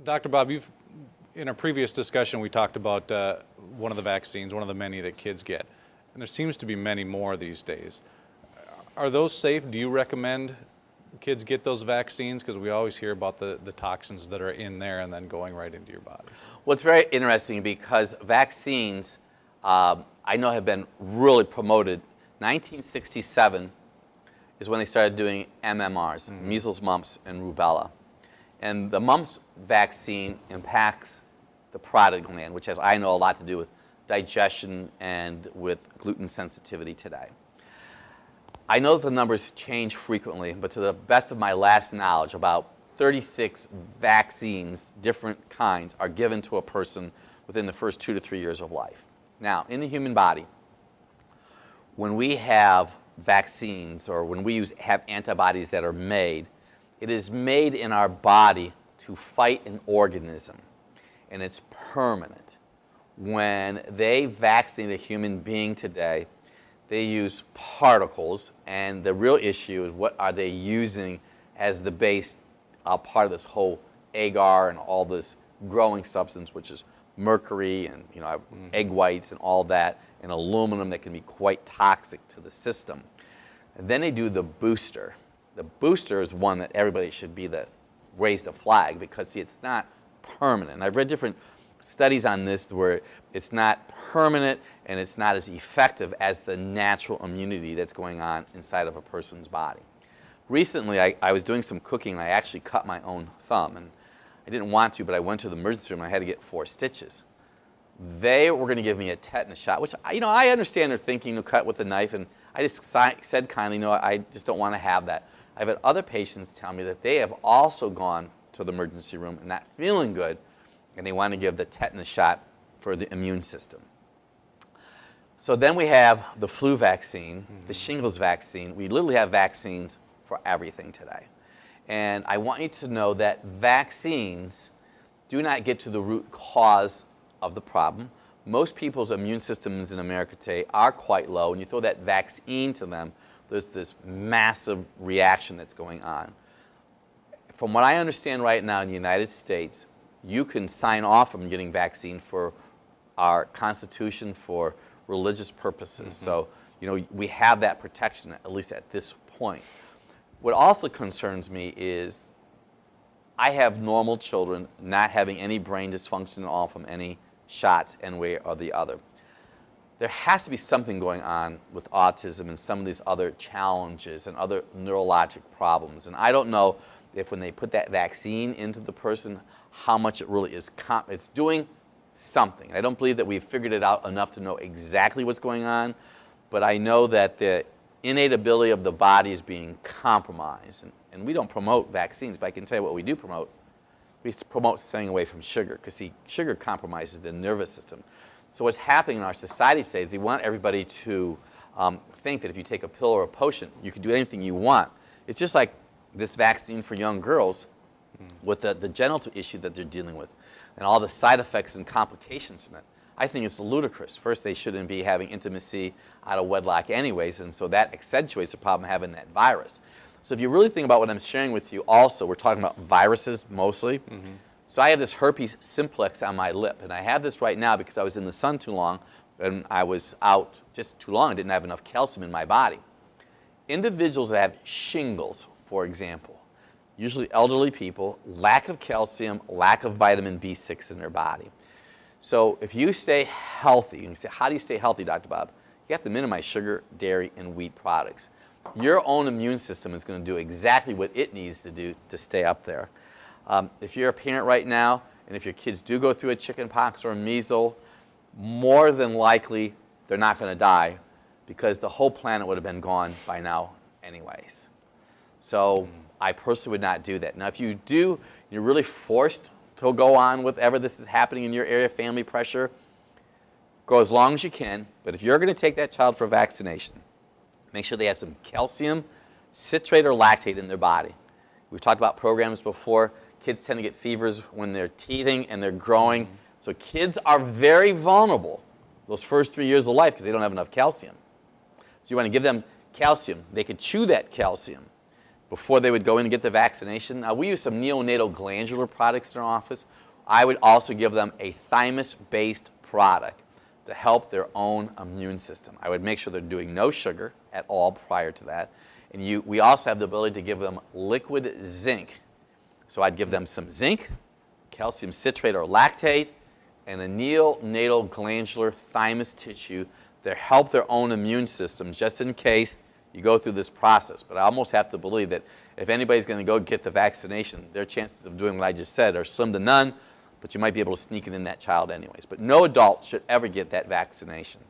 Dr. Bob, in a previous discussion, we talked about one of the vaccines, one of the many that kids get. And there seems to be many more these days. Are those safe? Do you recommend kids get those vaccines? Because we always hear about the toxins that are in there and then going right into your body. Well, it's very interesting because vaccines, I know, have been really promoted. 1967 is when they started doing MMRs, measles, mumps, and rubella. And the mumps vaccine impacts the parotid gland, which has, I know, a lot to do with digestion and with gluten sensitivity today. I know that the numbers change frequently, but to the best of my last knowledge, about 36 vaccines, different kinds, are given to a person within the first 2 to 3 years of life. Now, in the human body, when we have vaccines or when we have antibodies that are made, it is made in our body to fight an organism, and it's permanent. When they vaccinate a human being today, they use particles, and the real issue is what are they using as the base part of this whole agar and all this growing substance, which is mercury and egg whites and all that, and aluminum that can be quite toxic to the system. And then they do the booster. The booster is one that everybody should raise the flag because, see, it's not permanent. I've read different studies on this where it's not permanent and it's not as effective as the natural immunity that's going on inside of a person's body. Recently, I was doing some cooking and I actually cut my own thumb. And I didn't want to, but I went to the emergency room and I had to get 4 stitches. They were going to give me a tetanus shot, which, I understand their thinking to cut with a knife, and I just said kindly, no, I just don't want to have that. I've had other patients tell me that they have also gone to the emergency room and not feeling good, and they want to give the tetanus shot for the immune system. So then we have the flu vaccine, the shingles vaccine. We literally have vaccines for everything today. And I want you to know that vaccines do not get to the root cause of the problem. Most people's immune systems in America today are quite low, and you throw that vaccine to them, there's this massive reaction that's going on. From what I understand right now in the United States, you can sign off from getting vaccine for our Constitution for religious purposes. So, we have that protection, at least at this point. What also concerns me is I have normal children not having any brain dysfunction at all from any shots one way or the other. There has to be something going on with autism and some of these other challenges and other neurologic problems. And I don't know if when they put that vaccine into the person, how much it really is. It's doing something. I don't believe that we've figured it out enough to know exactly what's going on, but I know that the innate ability of the body is being compromised. And we don't promote vaccines, but I can tell you what we do promote. We promote staying away from sugar, because, see, sugar compromises the nervous system. So what's happening in our society today is they want everybody to think that if you take a pill or a potion, you can do anything you want. It's just like this vaccine for young girls with the genital issue that they're dealing with and all the side effects and complications from it. I think it's ludicrous. First, they shouldn't be having intimacy out of wedlock anyways, and so that accentuates the problem of having that virus. So if you really think about what I'm sharing with you also, we're talking about viruses mostly. So I have this herpes simplex on my lip, and I have this right now because I was in the sun too long, and I was out just too long. I didn't have enough calcium in my body. Individuals that have shingles, for example, usually elderly people, lack of calcium, lack of vitamin B6 in their body. So if you stay healthy, and you say, how do you stay healthy, Dr. Bob? You have to minimize sugar, dairy, and wheat products. Your own immune system is going to do exactly what it needs to do to stay up there. If you're a parent right now, and if your kids do go through a chicken pox or a measles, more than likely they're not going to die because the whole planet would have been gone by now anyways. So I personally would not do that. Now, if you do, you're really forced to go on with whatever this is happening in your area, family pressure, go as long as you can. But if you're going to take that child for vaccination, make sure they have some calcium, citrate, or lactate in their body. We've talked about programs before. Kids tend to get fevers when they're teething and they're growing. So kids are very vulnerable those first 3 years of life because they don't have enough calcium. So you want to give them calcium. They could chew that calcium. before they would go in and get the vaccination. We use some neonatal glandular products in our office. I would also give them a thymus-based product to help their own immune system. I would make sure they're doing no sugar at all prior to that. And we also have the ability to give them liquid zinc. So I'd give them some zinc, calcium citrate or lactate, and a neonatal glandular thymus tissue to help their own immune systems, just in case you go through this process. But I almost have to believe that if anybody's going to go get the vaccination, their chances of doing what I just said are slim to none, but you might be able to sneak it in that child anyways. But no adult should ever get that vaccination.